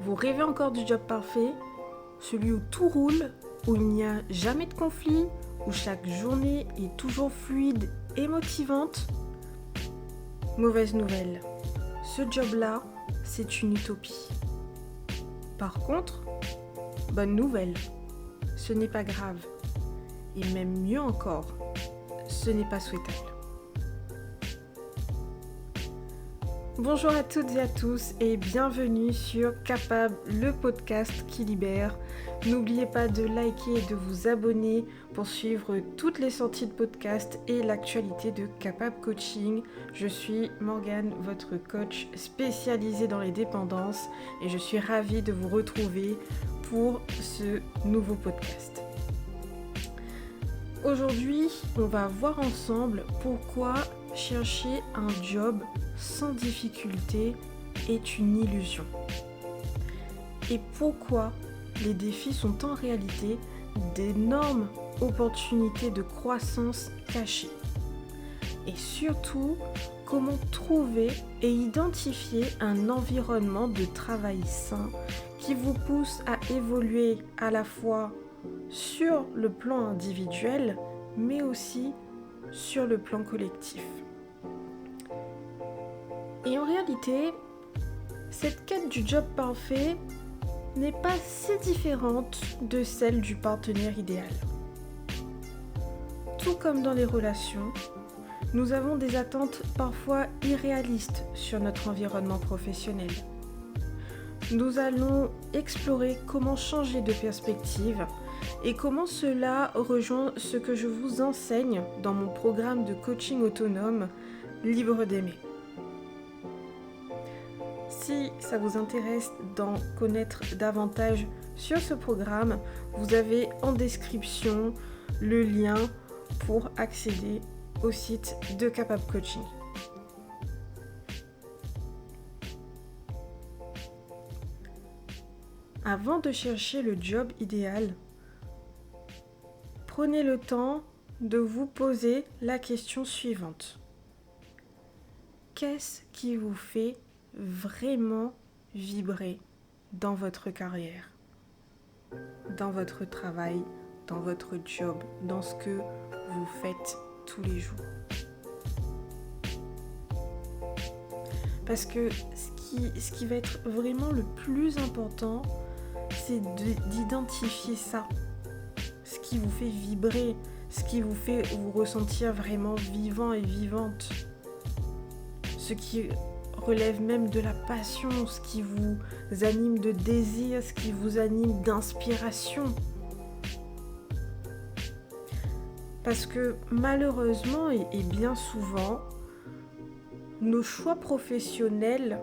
Vous rêvez encore du job parfait? Celui où tout roule, où il n'y a jamais de conflit, où chaque journée est toujours fluide et motivante? Mauvaise nouvelle, ce job-là, c'est une utopie. Par contre, bonne nouvelle, ce n'est pas grave. Et même mieux encore, ce n'est pas souhaitable. Bonjour à toutes et à tous et bienvenue sur Capable, le podcast qui libère. N'oubliez pas de liker et de vous abonner pour suivre toutes les sorties de podcast et l'actualité de Capable Coaching. Je suis Morgane, votre coach spécialisé dans les dépendances et je suis ravie de vous retrouver pour ce nouveau podcast. Aujourd'hui, on va voir ensemble pourquoi chercher un job sans difficulté est une illusion. Et pourquoi les défis sont en réalité d'énormes opportunités de croissance cachées. Et surtout, comment trouver et identifier un environnement de travail sain qui vous pousse à évoluer à la fois sur le plan individuel, mais aussi sur le plan collectif. Et en réalité, cette quête du job parfait n'est pas si différente de celle du partenaire idéal. Tout comme dans les relations, nous avons des attentes parfois irréalistes sur notre environnement professionnel. Nous allons explorer comment changer de perspective et comment cela rejoint ce que je vous enseigne dans mon programme de coaching autonome Libre d'aimer. Si ça vous intéresse d'en connaître davantage sur ce programme, vous avez en description le lien pour accéder au site de Capable Coaching. Avant de chercher le job idéal, prenez le temps de vous poser la question suivante. Qu'est-ce qui vous fait vraiment vibrer dans votre carrière, dans votre travail, dans votre job, dans ce que vous faites tous les jours? Parce que ce qui va être vraiment le plus important, c'est d'identifier ça, ce qui vous fait vibrer, ce qui vous fait vous ressentir vraiment vivant et vivante, ce qui relève même de la passion, ce qui vous anime de désir, ce qui vous anime d'inspiration. Parce que malheureusement et bien souvent, nos choix professionnels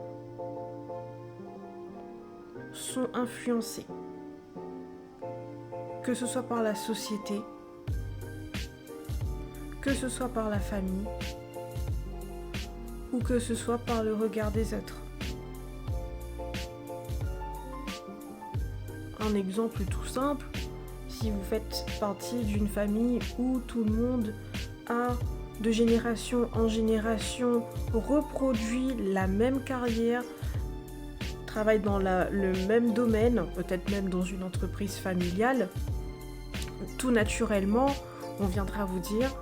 sont influencés, que ce soit par la société, que ce soit par la famille, ou que ce soit par le regard des autres. Un exemple tout simple, si vous faites partie d'une famille où tout le monde a de génération en génération reproduit la même carrière, travaille dans le même domaine, peut-être même dans une entreprise familiale, tout naturellement, on viendra vous dire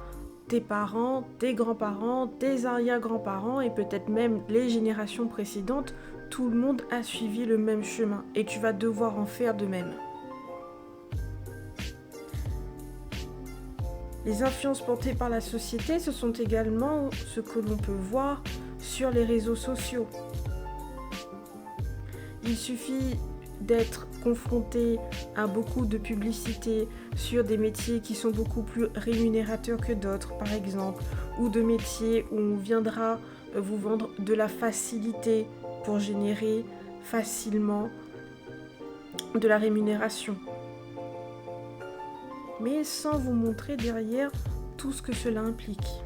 tes parents, tes grands-parents, tes arrière-grands-parents et peut-être même les générations précédentes, tout le monde a suivi le même chemin et tu vas devoir en faire de même. Les influences portées par la société, ce sont également ce que l'on peut voir sur les réseaux sociaux. Il suffit d'être confronté à beaucoup de publicités sur des métiers qui sont beaucoup plus rémunérateurs que d'autres, par exemple, ou de métiers où on viendra vous vendre de la facilité pour générer facilement de la rémunération, mais sans vous montrer derrière tout ce que cela implique.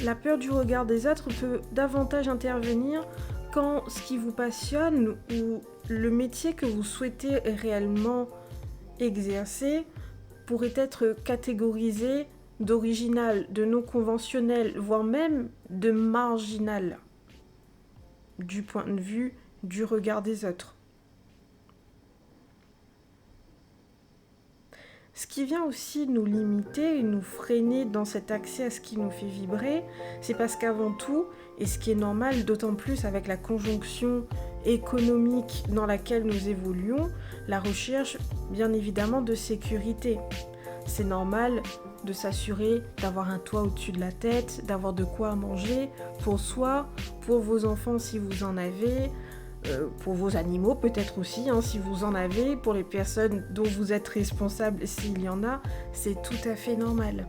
La peur du regard des autres peut davantage intervenir quand ce qui vous passionne ou le métier que vous souhaitez réellement exercer pourrait être catégorisé d'original, de non conventionnel, voire même de marginal. du point de vue du regard des autres. Ce qui vient aussi nous limiter et nous freiner dans cet accès à ce qui nous fait vibrer, c'est parce qu'avant tout, et ce qui est normal, d'autant plus avec la conjonction économique dans laquelle nous évoluons, la recherche, bien évidemment, de sécurité. C'est normal de s'assurer d'avoir un toit au-dessus de la tête, d'avoir de quoi manger pour soi, pour vos enfants si vous en avez, pour vos animaux peut-être aussi, si vous en avez, pour les personnes dont vous êtes responsable s'il y en a, c'est tout à fait normal.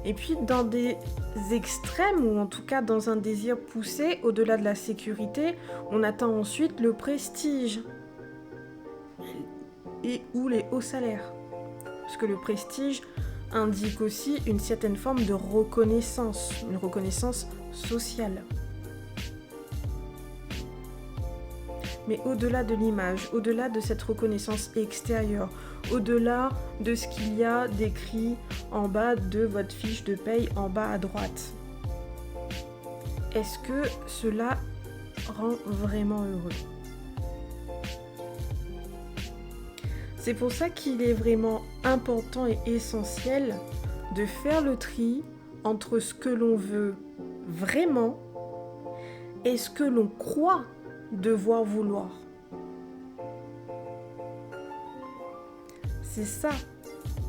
Et puis dans des extrêmes, ou en tout cas dans un désir poussé, au-delà de la sécurité, on attend ensuite le prestige et ou les hauts salaires. Parce que le prestige indique aussi une certaine forme de reconnaissance, une reconnaissance sociale. Mais au-delà de l'image, au-delà de cette reconnaissance extérieure, au-delà de ce qu'il y a décrit en bas de votre fiche de paye en bas à droite, est-ce que cela rend vraiment heureux ? C'est pour ça qu'il est vraiment important et essentiel de faire le tri entre ce que l'on veut vraiment et ce que l'on croit devoir vouloir. C'est ça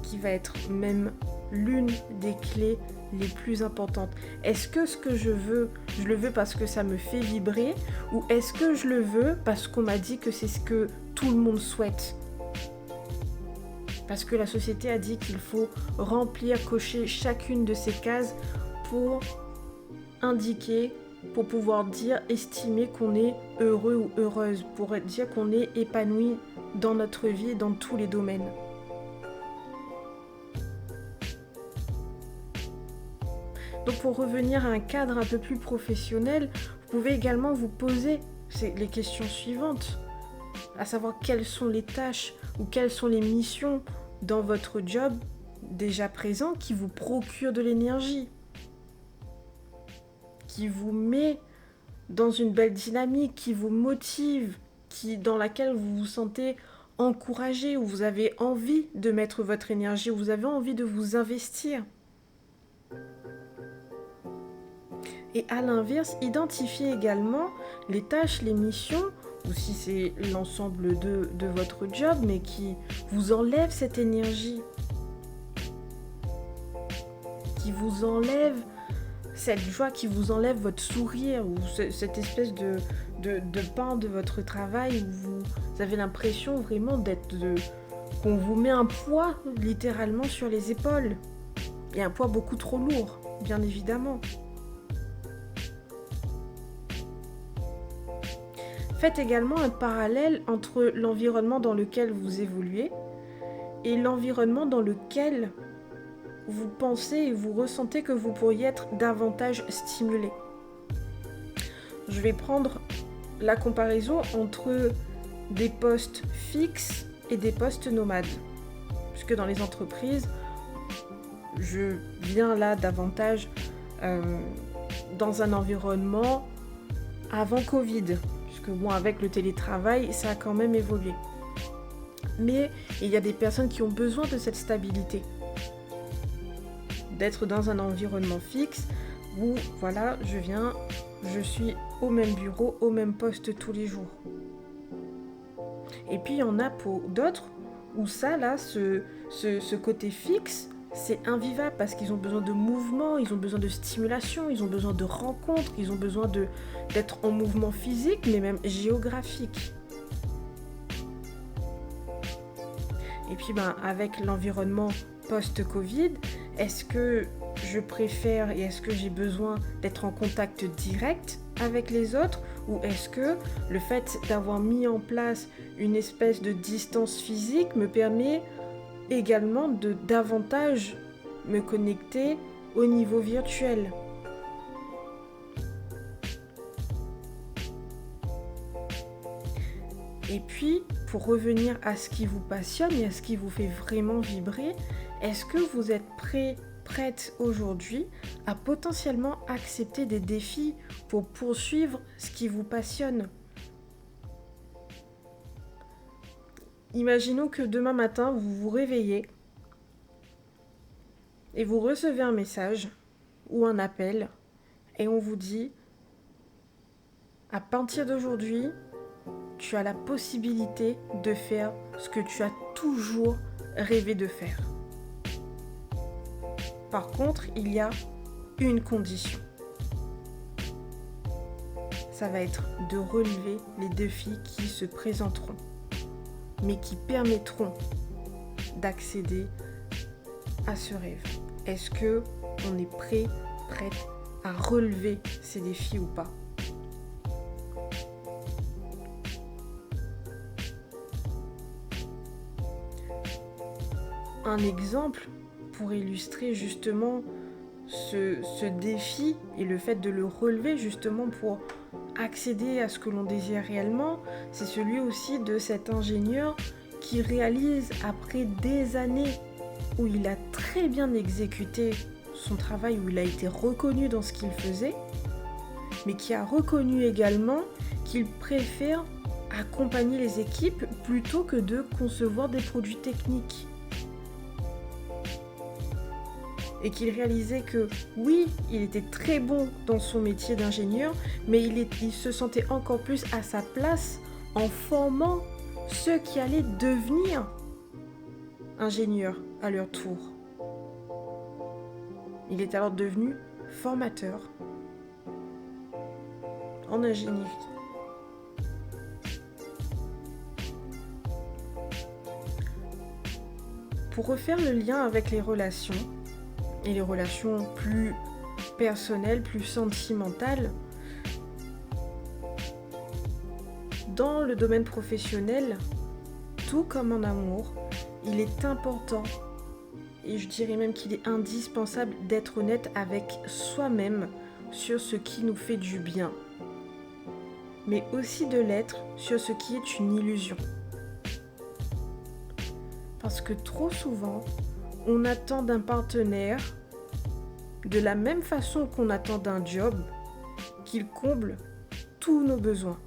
qui va être même l'une des clés les plus importantes. Est-ce que ce que je le veux parce que ça me fait vibrer, ou est-ce que je le veux parce qu'on m'a dit que c'est ce que tout le monde souhaite ? Parce que la société a dit qu'il faut remplir, cocher chacune de ces cases pour indiquer, pour pouvoir dire, estimer qu'on est heureux ou heureuse, pour dire qu'on est épanoui dans notre vie et dans tous les domaines. Donc pour revenir à un cadre un peu plus professionnel, vous pouvez également vous poser les questions suivantes, à savoir quelles sont les tâches ou quelles sont les missions dans votre job déjà présent qui vous procure de l'énergie, qui vous met dans une belle dynamique, qui vous motive, dans laquelle vous vous sentez encouragé, où vous avez envie de mettre votre énergie, où vous avez envie de vous investir. Et à l'inverse, identifiez également les tâches, les missions, ou si c'est l'ensemble de votre job, mais qui vous enlève cette énergie, qui vous enlève cette joie, qui vous enlève votre sourire, ou cette espèce de pain de votre travail, où vous avez l'impression vraiment qu'on vous met un poids littéralement sur les épaules, et un poids beaucoup trop lourd, bien évidemment. Faites également un parallèle entre l'environnement dans lequel vous évoluez et l'environnement dans lequel vous pensez et vous ressentez que vous pourriez être davantage stimulé. Je vais prendre la comparaison entre des postes fixes et des postes nomades. Puisque dans les entreprises, je viens là davantage dans un environnement avant Covid. Parce que avec le télétravail, ça a quand même évolué. Mais il y a des personnes qui ont besoin de cette stabilité. D'être dans un environnement fixe où, voilà, je suis au même bureau, au même poste tous les jours. Et puis, il y en a pour d'autres où ça, là, ce côté fixe, c'est invivable parce qu'ils ont besoin de mouvement, ils ont besoin de stimulation, ils ont besoin de rencontres, ils ont besoin d'être en mouvement physique, mais même géographique. Et puis avec l'environnement post-Covid, est-ce que je préfère et est-ce que j'ai besoin d'être en contact direct avec les autres, ou est-ce que le fait d'avoir mis en place une espèce de distance physique me permet également de davantage me connecter au niveau virtuel. Et puis, pour revenir à ce qui vous passionne et à ce qui vous fait vraiment vibrer, est-ce que vous êtes prête aujourd'hui à potentiellement accepter des défis pour poursuivre ce qui vous passionne? Imaginons que demain matin, vous vous réveillez et vous recevez un message ou un appel et on vous dit, à partir d'aujourd'hui, tu as la possibilité de faire ce que tu as toujours rêvé de faire. Par contre, il y a une condition. Ça va être de relever les défis qui se présenteront, mais qui permettront d'accéder à ce rêve. Est-ce que on est prête à relever ces défis ou pas? Un exemple pour illustrer justement ce défi et le fait de le relever justement pour accéder à ce que l'on désire réellement, c'est celui aussi de cet ingénieur qui réalise après des années où il a très bien exécuté son travail, où il a été reconnu dans ce qu'il faisait, mais qui a reconnu également qu'il préfère accompagner les équipes plutôt que de concevoir des produits techniques. Et qu'il réalisait que oui, il était très bon dans son métier d'ingénieur, mais il se sentait encore plus à sa place en formant ceux qui allaient devenir ingénieurs à leur tour. Il est alors devenu formateur en ingénierie. Pour refaire le lien avec les relations, et les relations plus personnelles, plus sentimentales, dans le domaine professionnel, tout comme en amour, il est important, et je dirais même qu'il est indispensable d'être honnête avec soi-même sur ce qui nous fait du bien, mais aussi de l'être sur ce qui est une illusion. Parce que trop souvent, on attend d'un partenaire, de la même façon qu'on attend d'un job, qu'il comble tous nos besoins.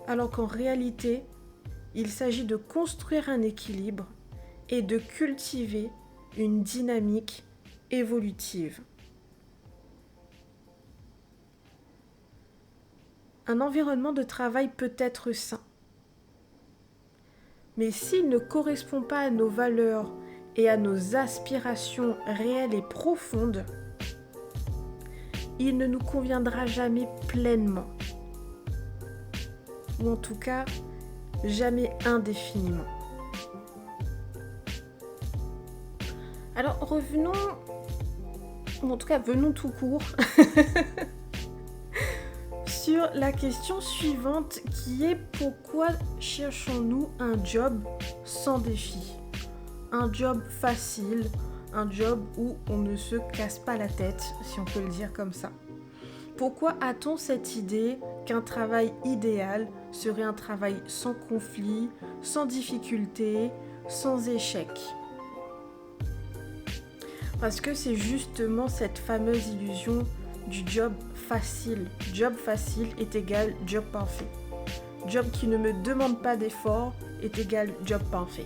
Alors qu'en réalité, il s'agit de construire un équilibre et de cultiver une dynamique évolutive. Un environnement de travail peut être sain. Mais s'il ne correspond pas à nos valeurs et à nos aspirations réelles et profondes, il ne nous conviendra jamais pleinement. Ou en tout cas, jamais indéfiniment. Alors revenons, ou en tout cas venons tout court, sur la question suivante qui est: pourquoi cherchons-nous un job sans défi? Un job facile, un job où on ne se casse pas la tête, si on peut le dire comme ça. Pourquoi a-t-on cette idée qu'un travail idéal serait un travail sans conflit, sans difficulté, sans échec? Parce que c'est justement cette fameuse illusion du job facile. Job facile est égal job parfait. Job qui ne me demande pas d'effort est égal job parfait.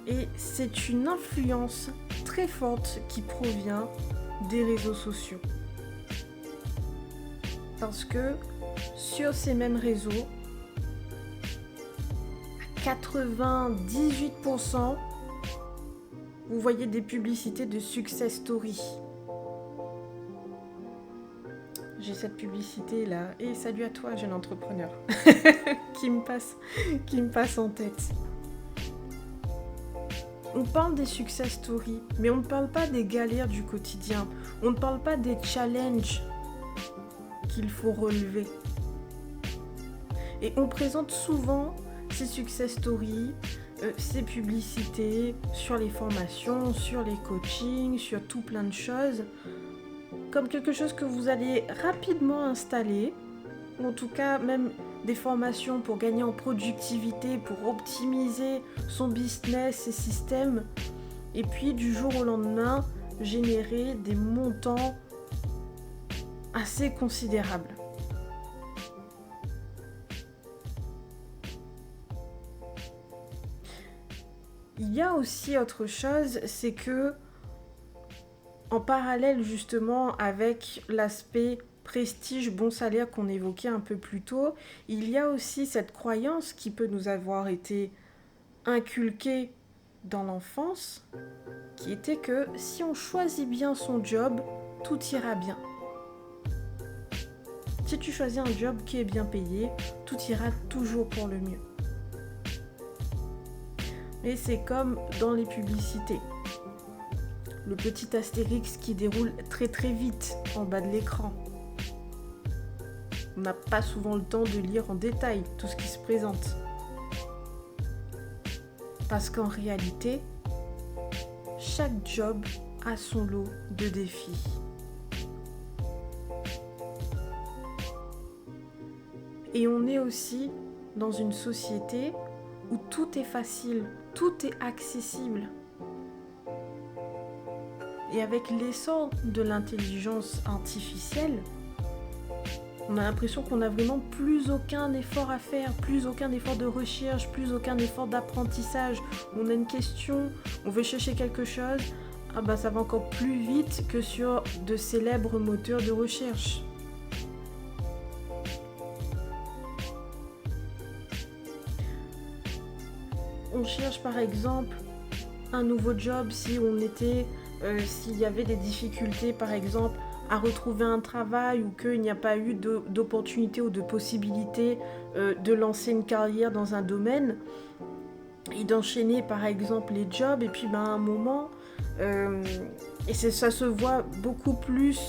Et c'est une influence très forte qui provient des réseaux sociaux. Parce que sur ces mêmes réseaux, à 98%, vous voyez des publicités de success story. J'ai cette publicité là, et salut à toi jeune entrepreneur, qui me passe en tête. On parle des success stories, mais on ne parle pas des galères du quotidien. On ne parle pas des challenges qu'il faut relever. Et on présente souvent ces success stories, ces publicités sur les formations, sur les coachings, sur tout plein de choses, comme quelque chose que vous allez rapidement installer, ou en tout cas même des formations pour gagner en productivité, pour optimiser son business, ses systèmes, et puis du jour au lendemain, générer des montants assez considérables. Il y a aussi autre chose, c'est que en parallèle justement avec l'aspect prestige, bon salaire qu'on évoquait un peu plus tôt, il y a aussi cette croyance qui peut nous avoir été inculquée dans l'enfance, qui était que si on choisit bien son job, tout ira bien. Si tu choisis un job qui est bien payé, tout ira toujours pour le mieux. Mais c'est comme dans les publicités. Le petit astérix qui déroule très très vite en bas de l'écran. On n'a pas souvent le temps de lire en détail tout ce qui se présente. Parce qu'en réalité, chaque job a son lot de défis. Et on est aussi dans une société où tout est facile, tout est accessible. Et avec l'essor de l'intelligence artificielle, on a l'impression qu'on n'a vraiment plus aucun effort à faire, plus aucun effort de recherche, plus aucun effort d'apprentissage. On a une question, on veut chercher quelque chose, ça va encore plus vite que sur de célèbres moteurs de recherche. On cherche par exemple un nouveau job s'il y avait des difficultés par exemple à retrouver un travail ou qu'il n'y a pas eu d'opportunité ou de possibilité de lancer une carrière dans un domaine et d'enchaîner par exemple les jobs et puis à un moment ça se voit beaucoup plus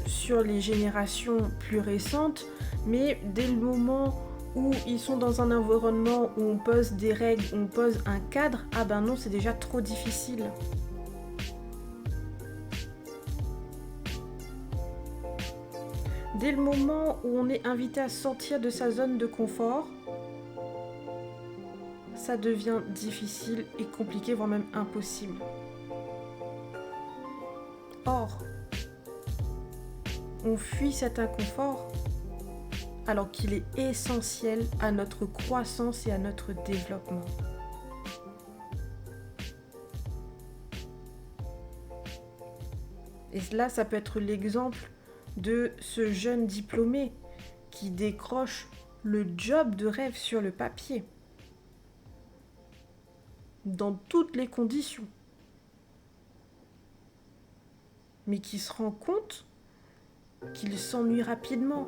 sur les générations plus récentes, mais dès le moment où ils sont dans un environnement où on pose des règles, où on pose un cadre, non, c'est déjà trop difficile. Dès le moment où on est invité à sortir de sa zone de confort, ça devient difficile et compliqué, voire même impossible. Or, on fuit cet inconfort alors qu'il est essentiel à notre croissance et à notre développement. Et là, ça peut être l'exemple de ce jeune diplômé qui décroche le job de rêve sur le papier, dans toutes les conditions, mais qui se rend compte qu'il s'ennuie rapidement.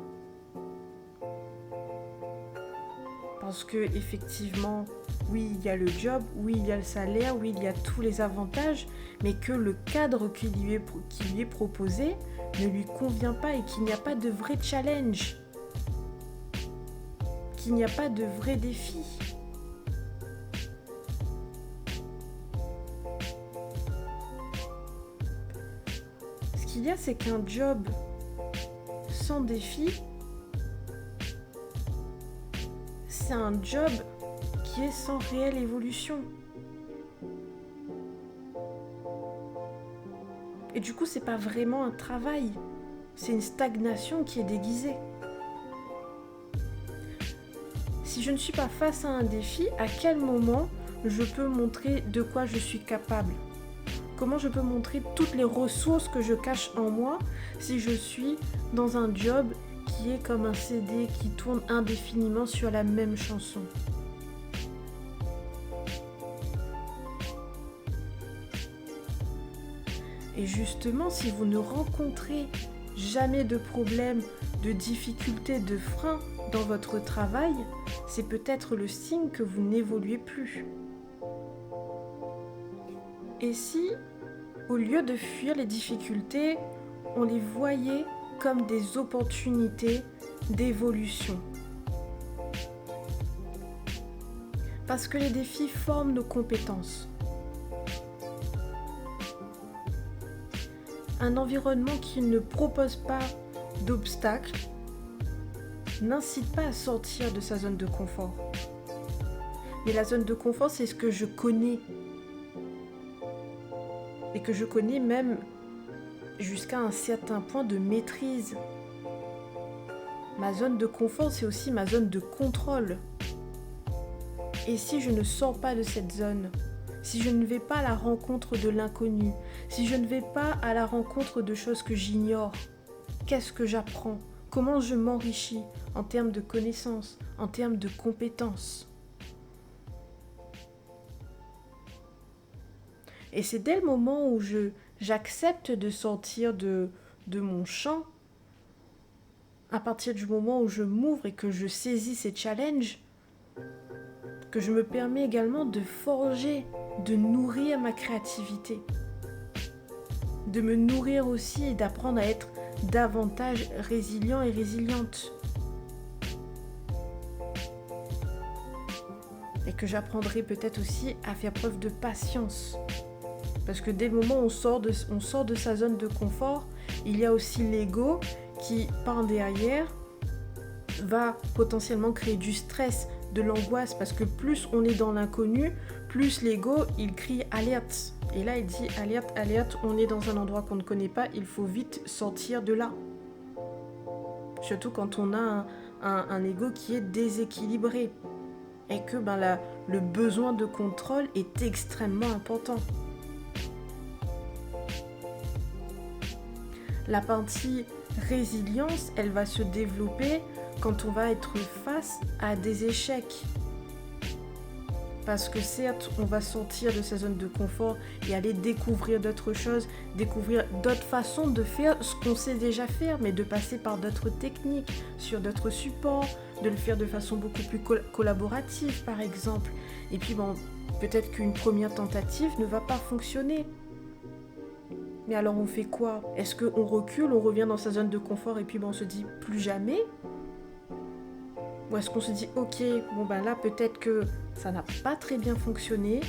Parce que effectivement, oui, il y a le job, oui, il y a le salaire, oui, il y a tous les avantages, mais que le cadre qui lui est proposé ne lui convient pas et qu'il n'y a pas de vrai challenge, qu'il n'y a pas de vrai défi. Ce qu'il y a, c'est qu'un job sans défi, c'est un job qui est sans réelle évolution. Et du coup, c'est pas vraiment un travail, c'est une stagnation qui est déguisée. Si je ne suis pas face à un défi, à quel moment je peux montrer de quoi je suis capable ? Comment je peux montrer toutes les ressources que je cache en moi si je suis dans un job qui est comme un CD qui tourne indéfiniment sur la même chanson ? Et justement, si vous ne rencontrez jamais de problème, de difficultés, de freins dans votre travail, c'est peut-être le signe que vous n'évoluez plus. Et si, au lieu de fuir les difficultés, on les voyait comme des opportunités d'évolution ? Parce que les défis forment nos compétences. Un environnement qui ne propose pas d'obstacles n'incite pas à sortir de sa zone de confort. Mais la zone de confort, c'est ce que je connais. Et que je connais même jusqu'à un certain point de maîtrise. Ma zone de confort, c'est aussi ma zone de contrôle. Et si je ne sors pas de cette zone, si je ne vais pas à la rencontre de l'inconnu, si je ne vais pas à la rencontre de choses que j'ignore, qu'est-ce que j'apprends? Comment je m'enrichis en termes de connaissances, en termes de compétences? Et c'est dès le moment où j'accepte de sortir de mon champ, à partir du moment où je m'ouvre et que je saisis ces challenges, que je me permets également de forger, de nourrir ma créativité, de me nourrir aussi et d'apprendre à être davantage résilient et résiliente. Et que j'apprendrai peut-être aussi à faire preuve de patience. Parce que dès le moment où on sort de sa zone de confort, il y a aussi l'ego qui, par derrière, va potentiellement créer du stress, de l'angoisse, parce que plus on est dans l'inconnu, plus l'ego, il crie alerte. Et là, il dit alerte, alerte, on est dans un endroit qu'on ne connaît pas, il faut vite sortir de là. Surtout quand on a un ego qui est déséquilibré et que le besoin de contrôle est extrêmement important. La partie résilience, elle va se développer quand on va être face à des échecs. Parce que certes, on va sortir de sa zone de confort et aller découvrir d'autres choses, découvrir d'autres façons de faire ce qu'on sait déjà faire, mais de passer par d'autres techniques, sur d'autres supports, de le faire de façon beaucoup plus collaborative par exemple. Et puis peut-être qu'une première tentative ne va pas fonctionner. Mais alors on fait quoi? Est-ce qu'on recule, on revient dans sa zone de confort et puis on se dit plus jamais? Ou est-ce qu'on se dit ok, là peut-être que ça n'a pas très bien fonctionné,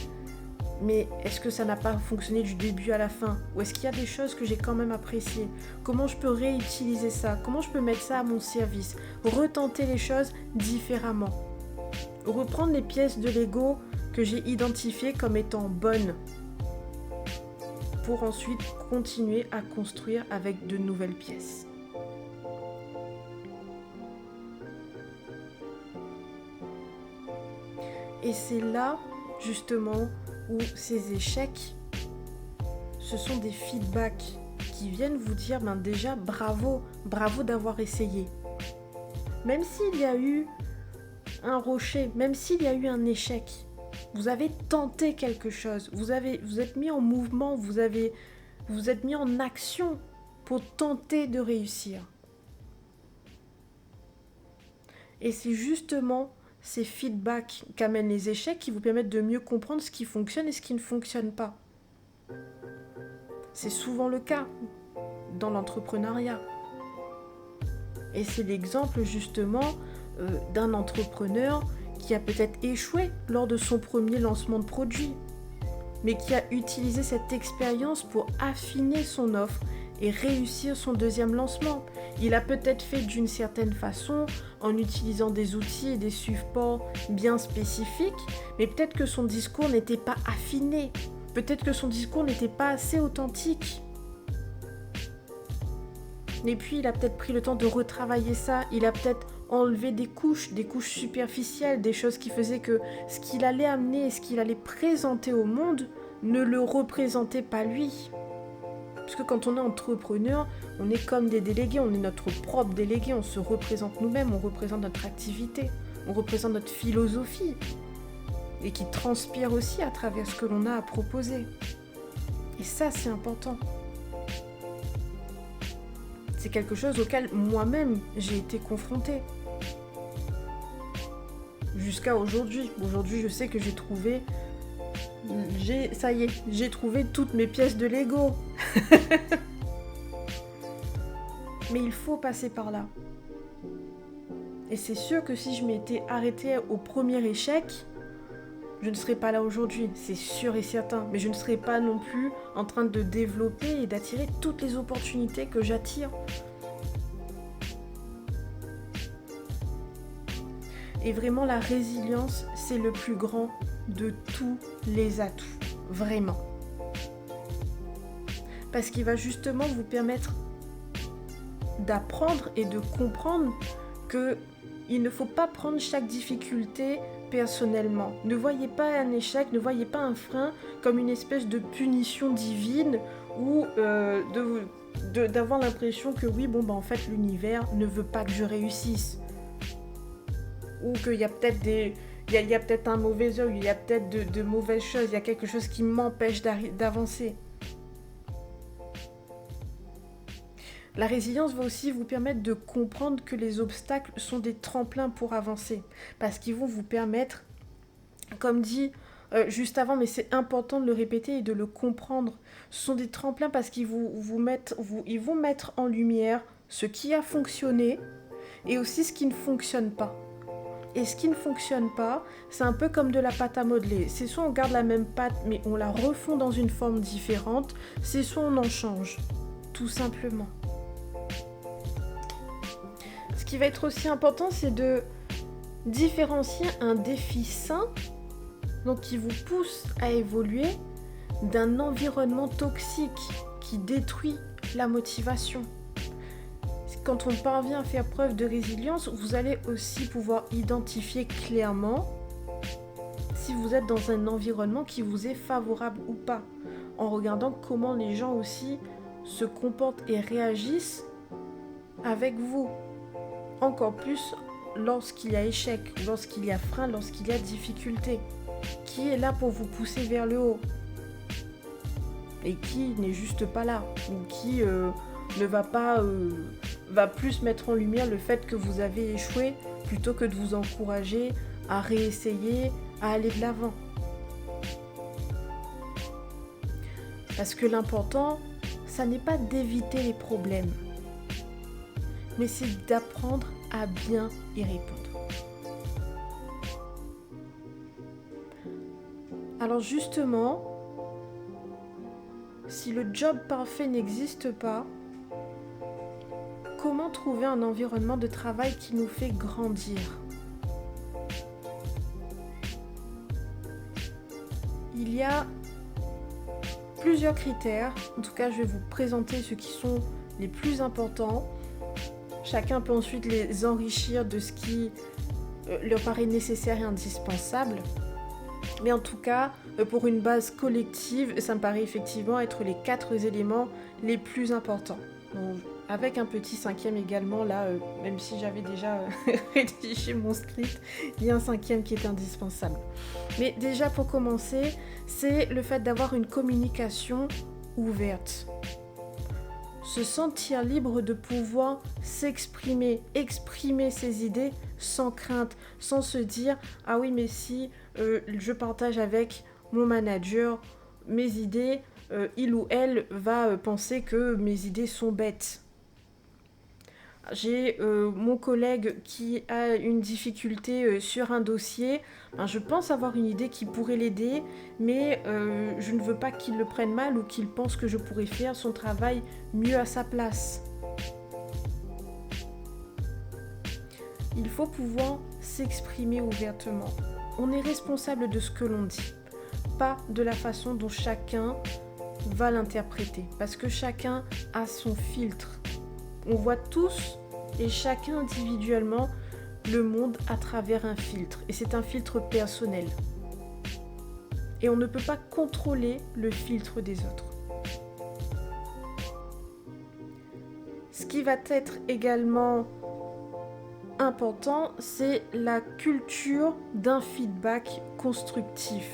mais est-ce que ça n'a pas fonctionné du début à la fin? Ou est-ce qu'il y a des choses que j'ai quand même appréciées? Comment je peux réutiliser ça? Comment je peux mettre ça à mon service? Retenter les choses différemment. Reprendre les pièces de Lego que j'ai identifiées comme étant bonnes, pour ensuite continuer à construire avec de nouvelles pièces. Et c'est là, justement, où ces échecs, ce sont des feedbacks qui viennent vous dire, déjà, bravo d'avoir essayé. Même s'il y a eu un rocher, même s'il y a eu un échec, vous avez tenté quelque chose, vous êtes mis en mouvement, vous êtes mis en action pour tenter de réussir. Et c'est justement ces feedbacks qu'amènent les échecs qui vous permettent de mieux comprendre ce qui fonctionne et ce qui ne fonctionne pas. C'est souvent le cas dans l'entrepreneuriat. Et c'est l'exemple justement d'un entrepreneur qui a peut-être échoué lors de son premier lancement de produit, mais qui a utilisé cette expérience pour affiner son offre et réussir son deuxième lancement. Il a peut-être fait d'une certaine façon, en utilisant des outils et des supports bien spécifiques, mais peut-être que son discours n'était pas affiné, peut-être que son discours n'était pas assez authentique. Et puis il a peut-être pris le temps de retravailler ça, il a peut-être enlevé des couches superficielles, des choses qui faisaient que ce qu'il allait amener et ce qu'il allait présenter au monde ne le représentait pas lui. Parce que quand on est entrepreneur, on est comme des délégués, on est notre propre délégué, on se représente nous-mêmes, on représente notre activité, on représente notre philosophie et qui transpire aussi à travers ce que l'on a à proposer. Et ça, c'est important. C'est quelque chose auquel moi-même j'ai été confrontée. Jusqu'à aujourd'hui. Aujourd'hui, je sais que j'ai trouvé toutes mes pièces de Lego. Mais il faut passer par là. Et c'est sûr que si je m'étais arrêtée au premier échec, je ne serais pas là aujourd'hui, c'est sûr et certain. Mais je ne serais pas non plus en train de développer et d'attirer toutes les opportunités que j'attire. Et vraiment, la résilience, c'est le plus grand de tous les atouts. Vraiment. Parce qu'il va justement vous permettre d'apprendre et de comprendre qu'il ne faut pas prendre chaque difficulté personnellement. Ne voyez pas un échec, ne voyez pas un frein comme une espèce de punition divine ou d'avoir l'impression que oui, en fait, l'univers ne veut pas que je réussisse. Ou qu'il y a peut-être il y a peut-être un mauvais œil, il y a peut-être de mauvaises choses, il y a quelque chose qui m'empêche d'avancer. La résilience va aussi vous permettre de comprendre que les obstacles sont des tremplins pour avancer. Parce qu'ils vont vous permettre, comme dit juste avant, mais c'est important de le répéter et de le comprendre, ce sont des tremplins parce qu'ils ils vont mettre en lumière ce qui a fonctionné et aussi ce qui ne fonctionne pas. Et ce qui ne fonctionne pas, c'est un peu comme de la pâte à modeler. C'est soit on garde la même pâte, mais on la refond dans une forme différente, c'est soit on en change, tout simplement. Ce qui va être aussi important, c'est de différencier un défi sain, donc qui vous pousse à évoluer, d'un environnement toxique qui détruit la motivation. Quand on parvient à faire preuve de résilience, vous allez aussi pouvoir identifier clairement si vous êtes dans un environnement qui vous est favorable ou pas, en regardant comment les gens aussi se comportent et réagissent avec vous. Encore plus lorsqu'il y a échec, lorsqu'il y a frein, lorsqu'il y a difficulté. Qui est là pour vous pousser vers le haut? Et qui n'est juste pas là? Ou qui ne va pas... va plus mettre en lumière le fait que vous avez échoué plutôt que de vous encourager à réessayer, à aller de l'avant. Parce que l'important, ça n'est pas d'éviter les problèmes, mais c'est d'apprendre à bien y répondre. Alors justement, si le job parfait n'existe pas, comment trouver un environnement de travail qui nous fait grandir? Il y a plusieurs critères. En tout cas, je vais vous présenter ceux qui sont les plus importants. Chacun peut ensuite les enrichir de ce qui leur paraît nécessaire et indispensable. Mais en tout cas, pour une base collective, ça me paraît effectivement être les 4 éléments les plus importants. Donc, avec un petit 5e également, là, même si j'avais déjà rédigé mon script, il y a un 5e qui est indispensable. Mais déjà, pour commencer, c'est le fait d'avoir une communication ouverte. Se sentir libre de pouvoir s'exprimer, exprimer ses idées sans crainte, sans se dire « Ah oui, mais si je partage avec mon manager mes idées, il ou elle va penser que mes idées sont bêtes. » J'ai mon collègue qui a une difficulté sur un dossier. Je pense avoir une idée qui pourrait l'aider, mais je ne veux pas qu'il le prenne mal ou qu'il pense que je pourrais faire son travail mieux à sa place. Il faut pouvoir s'exprimer ouvertement. On est responsable de ce que l'on dit, pas de la façon dont chacun va l'interpréter, parce que chacun a son filtre. On voit tous et chacun individuellement le monde à travers un filtre. Et c'est un filtre personnel. Et on ne peut pas contrôler le filtre des autres. Ce qui va être également important, c'est la culture d'un feedback constructif.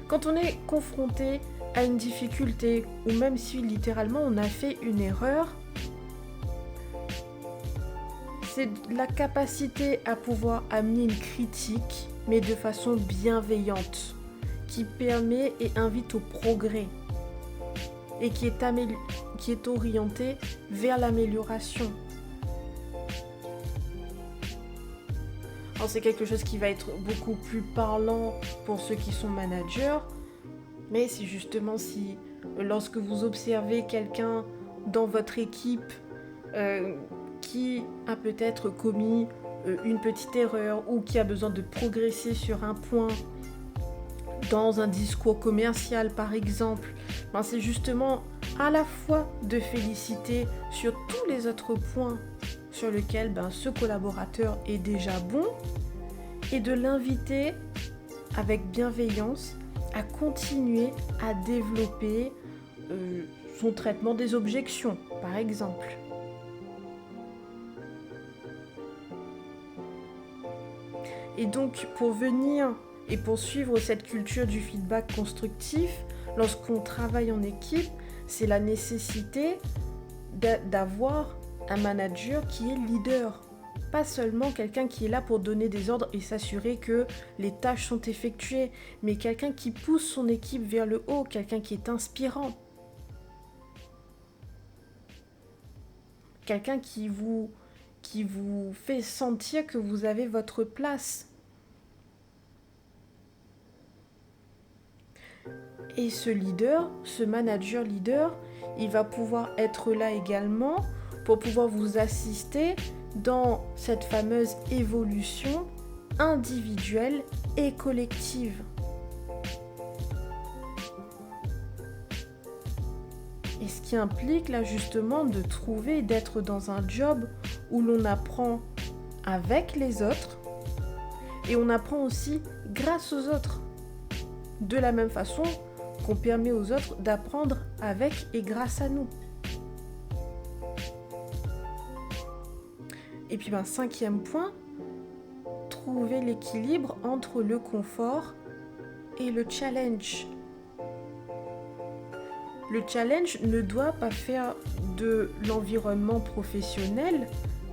Quand on est confronté à une difficulté, ou même si littéralement on a fait une erreur, c'est la capacité à pouvoir amener une critique, mais de façon bienveillante, qui permet et invite au progrès, et qui est orientée vers l'amélioration. Alors c'est quelque chose qui va être beaucoup plus parlant pour ceux qui sont managers, mais c'est justement si lorsque vous observez quelqu'un dans votre équipe qui a peut-être commis une petite erreur ou qui a besoin de progresser sur un point dans un discours commercial par exemple, c'est justement à la fois de féliciter sur tous les autres points sur lesquels ce collaborateur est déjà bon et de l'inviter avec bienveillance à continuer à développer son traitement des objections par exemple. Et donc pour venir et poursuivre cette culture du feedback constructif, lorsqu'on travaille en équipe, c'est la nécessité d'avoir un manager qui est leader. Pas seulement quelqu'un qui est là pour donner des ordres et s'assurer que les tâches sont effectuées, mais quelqu'un qui pousse son équipe vers le haut, quelqu'un qui est inspirant. Quelqu'un qui vous fait sentir que vous avez votre place. Et ce leader, ce manager leader, il va pouvoir être là également pour pouvoir vous assister dans cette fameuse évolution individuelle et collective. Et ce qui implique là justement de trouver, d'être dans un job où l'on apprend avec les autres et on apprend aussi grâce aux autres. De la même façon qu'on permet aux autres d'apprendre avec et grâce à nous. Et puis 5e point, trouver l'équilibre entre le confort et le challenge. Le challenge ne doit pas faire de l'environnement professionnel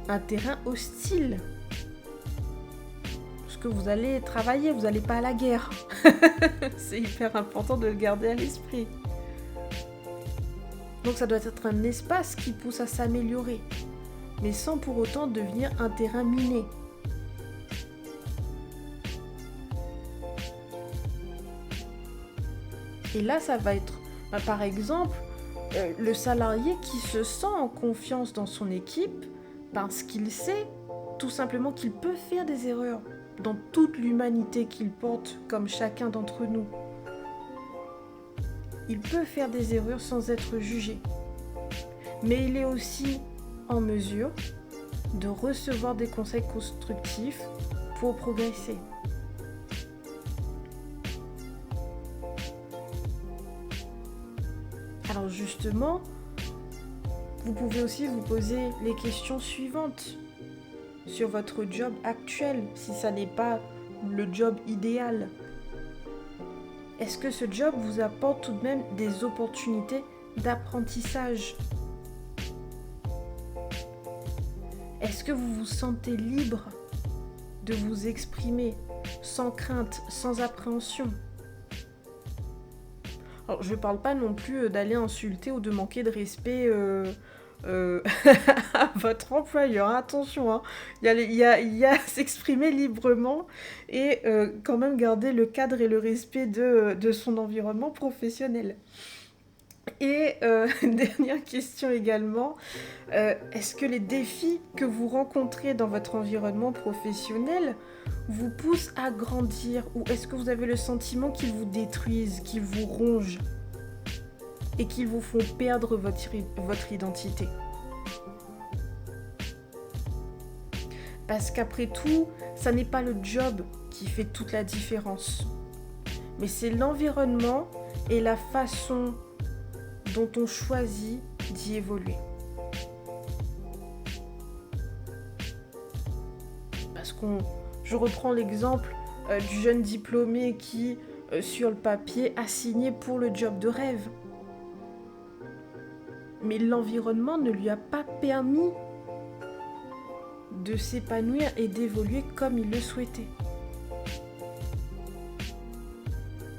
un terrain hostile. Parce que vous allez travailler, vous n'allez pas à la guerre. C'est hyper important de le garder à l'esprit. Donc ça doit être un espace qui pousse à s'améliorer, mais sans pour autant devenir un terrain miné. Et là, ça va être, par exemple, le salarié qui se sent en confiance dans son équipe parce qu'il sait tout simplement qu'il peut faire des erreurs dans toute l'humanité qu'il porte comme chacun d'entre nous. Il peut faire des erreurs sans être jugé. Mais il est aussi en mesure de recevoir des conseils constructifs pour progresser. Alors justement, vous pouvez aussi vous poser les questions suivantes sur votre job actuel, si ça n'est pas le job idéal. Est-ce que ce job vous apporte tout de même des opportunités d'apprentissage ? Est-ce que vous vous sentez libre de vous exprimer sans crainte, sans appréhension ? Alors, je ne parle pas non plus d'aller insulter ou de manquer de respect à votre employeur. Attention, hein. Il y a s'exprimer librement et quand même garder le cadre et le respect de son environnement professionnel. Et dernière question également, est-ce que les défis que vous rencontrez dans votre environnement professionnel vous poussent à grandir ou est-ce que vous avez le sentiment qu'ils vous détruisent, qu'ils vous rongent et qu'ils vous font perdre votre identité ? Parce qu'après tout, ça n'est pas le job qui fait toute la différence, mais c'est l'environnement et la façon dont on choisit d'y évoluer. Parce je reprends l'exemple du jeune diplômé qui, sur le papier, a signé pour le job de rêve. Mais l'environnement ne lui a pas permis de s'épanouir et d'évoluer comme il le souhaitait.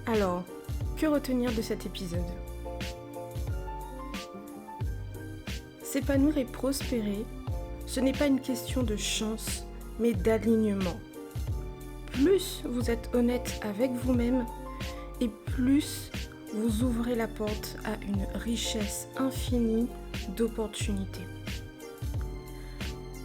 Alors, que retenir de cet épisode ? S'épanouir et prospérer, ce n'est pas une question de chance, mais d'alignement. Plus vous êtes honnête avec vous-même et plus vous ouvrez la porte à une richesse infinie d'opportunités.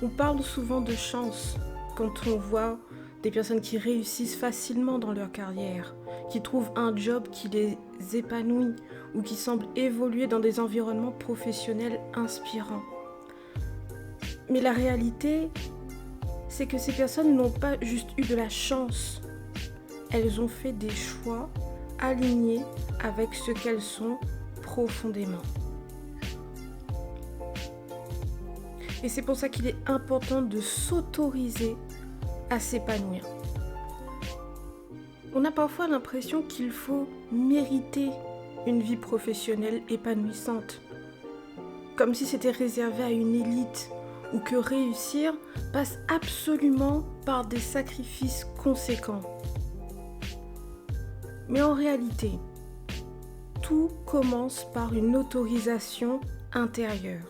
On parle souvent de chance quand on voit des personnes qui réussissent facilement dans leur carrière, qui trouvent un job qui les épanouit ou qui semblent évoluer dans des environnements professionnels inspirants. Mais la réalité, c'est que ces personnes n'ont pas juste eu de la chance. Elles ont fait des choix alignés avec ce qu'elles sont profondément. Et c'est pour ça qu'il est important de s'autoriser à s'épanouir. On a parfois l'impression qu'il faut mériter une vie professionnelle épanouissante, comme si c'était réservé à une élite, ou que réussir passe absolument par des sacrifices conséquents. Mais en réalité, tout commence par une autorisation intérieure.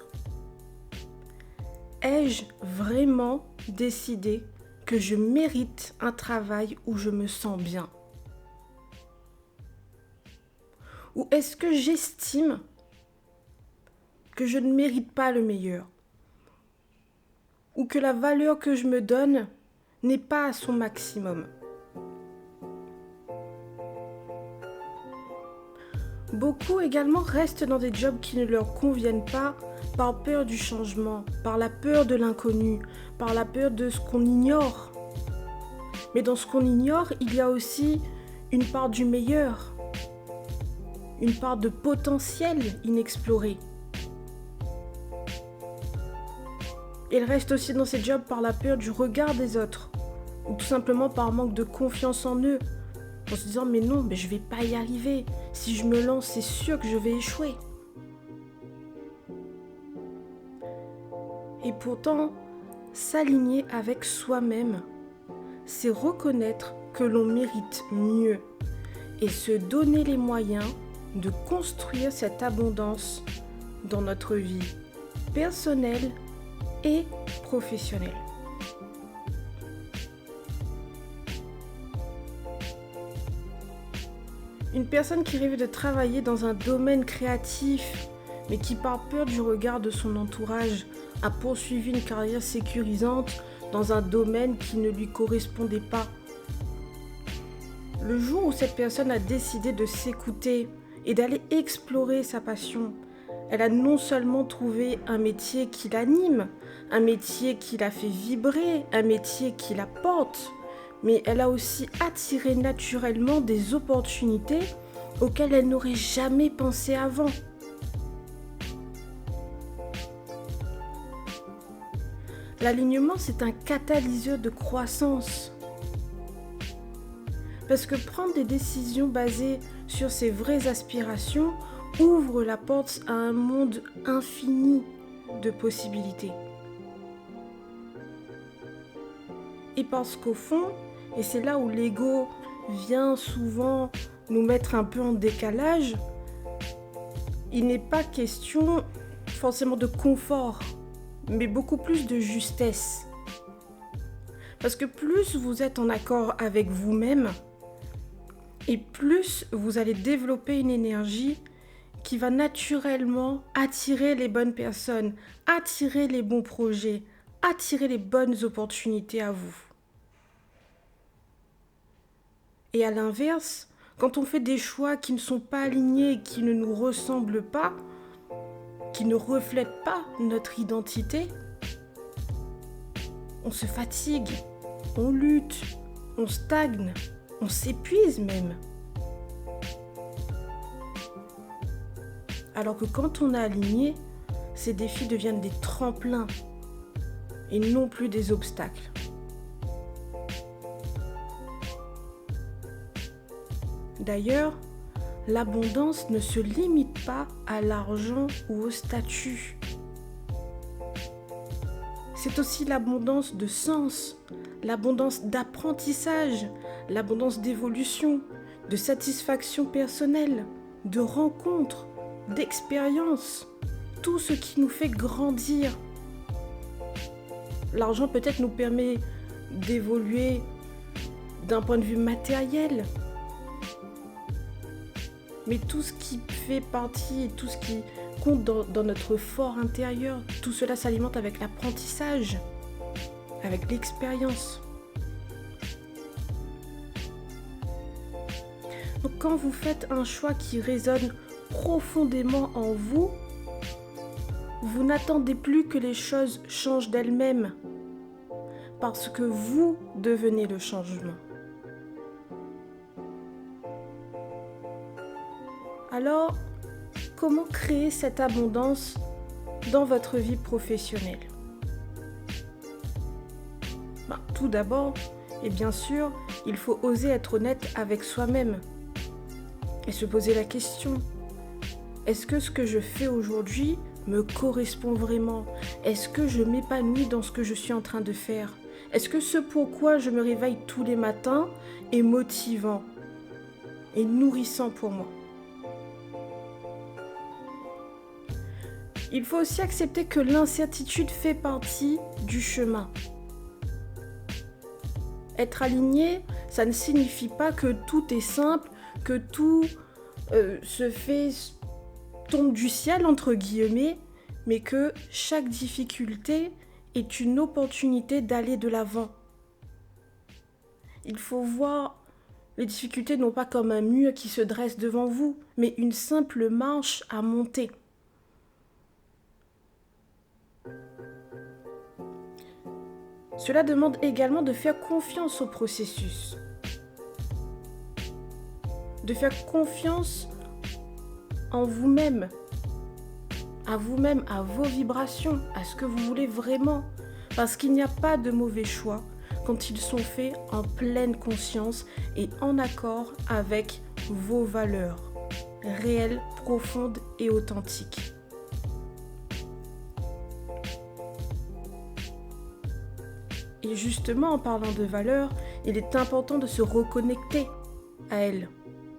Ai-je vraiment décidé que je mérite un travail où je me sens bien? Ou est-ce que j'estime que je ne mérite pas le meilleur? Ou que la valeur que je me donne n'est pas à son maximum? Beaucoup également restent dans des jobs qui ne leur conviennent pas par peur du changement, par la peur de l'inconnu, par la peur de ce qu'on ignore. Mais dans ce qu'on ignore, il y a aussi une part du meilleur, une part de potentiel inexploré. Ils restent aussi dans ces jobs par la peur du regard des autres, ou tout simplement par manque de confiance en eux, en se disant mais non, je vais pas y arriver, si je me lance c'est sûr que je vais échouer. Et pourtant, s'aligner avec soi-même, c'est reconnaître que l'on mérite mieux et se donner les moyens de construire cette abondance dans notre vie personnelle et professionnelle. Une personne qui rêve de travailler dans un domaine créatif, mais qui par peur du regard de son entourage a poursuivi une carrière sécurisante dans un domaine qui ne lui correspondait pas. Le jour où cette personne a décidé de s'écouter et d'aller explorer sa passion, elle a non seulement trouvé un métier qui l'anime, un métier qui la fait vibrer, un métier qui la porte, mais elle a aussi attiré naturellement des opportunités auxquelles elle n'aurait jamais pensé avant. L'alignement, c'est un catalyseur de croissance. Parce que prendre des décisions basées sur ses vraies aspirations ouvre la porte à un monde infini de possibilités. Et parce qu'au fond, et c'est là où l'ego vient souvent nous mettre un peu en décalage, il n'est pas question forcément de confort, mais beaucoup plus de justesse. Parce que plus vous êtes en accord avec vous-même, et plus vous allez développer une énergie qui va naturellement attirer les bonnes personnes, attirer les bons projets, attirer les bonnes opportunités à vous. Et à l'inverse, quand on fait des choix qui ne sont pas alignés, qui ne nous ressemblent pas, qui ne reflètent pas notre identité, on se fatigue, on lutte, on stagne, on s'épuise même. Alors que quand on est aligné, ces défis deviennent des tremplins et non plus des obstacles. D'ailleurs, l'abondance ne se limite pas à l'argent ou au statut. C'est aussi l'abondance de sens, l'abondance d'apprentissage, l'abondance d'évolution, de satisfaction personnelle, de rencontres, d'expériences, tout ce qui nous fait grandir. L'argent peut-être nous permet d'évoluer d'un point de vue matériel, mais tout ce qui fait partie, tout ce qui compte dans notre fort intérieur, tout cela s'alimente avec l'apprentissage, avec l'expérience. Donc quand vous faites un choix qui résonne profondément en vous, vous n'attendez plus que les choses changent d'elles-mêmes, parce que vous devenez le changement. Alors, comment créer cette abondance dans votre vie professionnelle? Tout d'abord, et bien sûr, il faut oser être honnête avec soi-même et se poser la question: est-ce que ce que je fais aujourd'hui me correspond vraiment? Est-ce que je m'épanouis dans ce que je suis en train de faire? Est-ce que ce pourquoi je me réveille tous les matins est motivant et nourrissant pour moi? Il faut aussi accepter que l'incertitude fait partie du chemin. Être aligné, ça ne signifie pas que tout est simple, que tout tombe du ciel, entre guillemets, mais que chaque difficulté est une opportunité d'aller de l'avant. Il faut voir les difficultés non pas comme un mur qui se dresse devant vous, mais une simple marche à monter. Cela demande également de faire confiance au processus, de faire confiance en vous-même, à vos vibrations, à ce que vous voulez vraiment, parce qu'il n'y a pas de mauvais choix quand ils sont faits en pleine conscience et en accord avec vos valeurs réelles, profondes et authentiques. Et justement, en parlant de valeurs, il est important de se reconnecter à elles,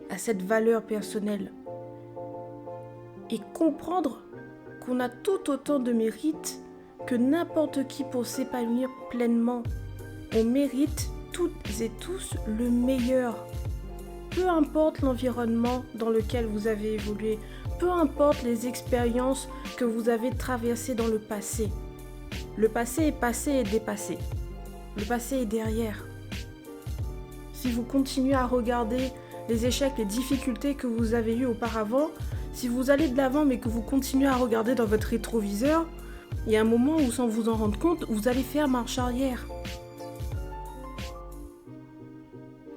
à cette valeur personnelle. Et comprendre qu'on a tout autant de mérite que n'importe qui pour s'épanouir pleinement. On mérite toutes et tous le meilleur. Peu importe l'environnement dans lequel vous avez évolué, peu importe les expériences que vous avez traversées dans le passé. Le passé est passé et dépassé. Le passé est derrière. Si vous continuez à regarder les échecs, les difficultés que vous avez eues auparavant, si vous allez de l'avant mais que vous continuez à regarder dans votre rétroviseur, il y a un moment où, sans vous en rendre compte, vous allez faire marche arrière.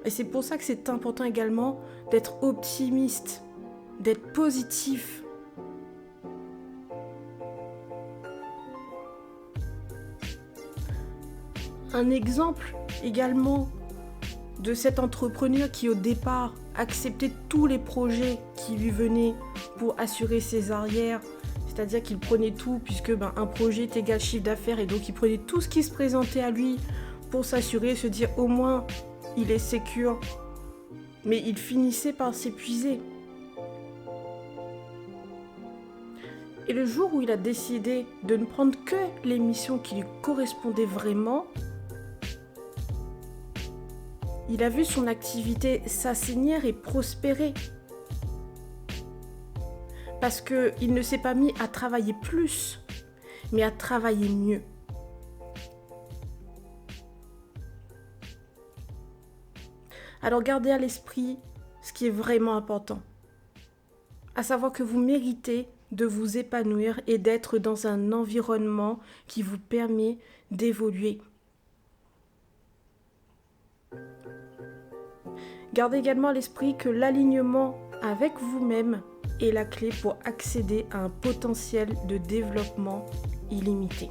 Et c'est pour ça que c'est important également d'être optimiste, d'être positif. Un exemple également de cet entrepreneur qui au départ acceptait tous les projets qui lui venaient pour assurer ses arrières, c'est-à-dire qu'il prenait tout puisque un projet est égal chiffre d'affaires et donc il prenait tout ce qui se présentait à lui pour s'assurer, se dire au moins il est sécure, mais il finissait par s'épuiser. Et le jour où il a décidé de ne prendre que les missions qui lui correspondaient vraiment, il a vu son activité s'assainir et prospérer. Parce qu'il ne s'est pas mis à travailler plus, mais à travailler mieux. Alors gardez à l'esprit ce qui est vraiment important. À savoir que vous méritez de vous épanouir et d'être dans un environnement qui vous permet d'évoluer. Gardez également à l'esprit que l'alignement avec vous-même est la clé pour accéder à un potentiel de développement illimité.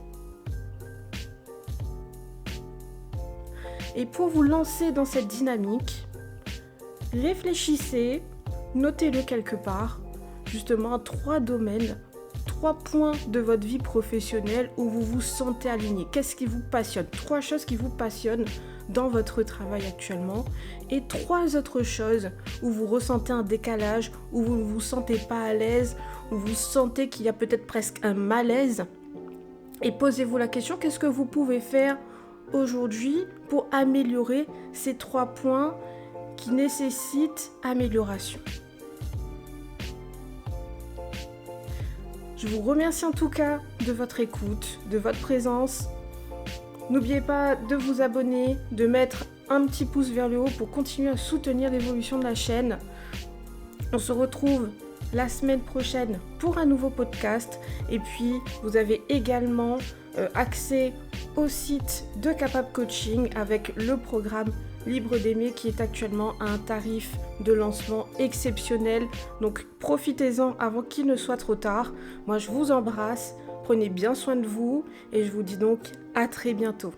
Et pour vous lancer dans cette dynamique, réfléchissez, notez-le quelque part, justement à 3 domaines, 3 points de votre vie professionnelle où vous vous sentez aligné. Qu'est-ce qui vous passionne? 3 choses qui vous passionnent dans votre travail actuellement et 3 autres choses où vous ressentez un décalage, où vous ne vous sentez pas à l'aise, où vous sentez qu'il y a peut-être presque un malaise. Et posez-vous la question, qu'est-ce que vous pouvez faire aujourd'hui pour améliorer ces 3 points qui nécessitent amélioration? Je vous remercie en tout cas de votre écoute, de votre présence. N'oubliez pas de vous abonner, de mettre un petit pouce vers le haut pour continuer à soutenir l'évolution de la chaîne. On se retrouve la semaine prochaine pour un nouveau podcast. Et puis, vous avez également accès au site de Capable Coaching avec le programme Libre d'aimer qui est actuellement à un tarif de lancement exceptionnel. Donc, profitez-en avant qu'il ne soit trop tard. Moi, je vous embrasse. Prenez bien soin de vous et je vous dis donc à très bientôt.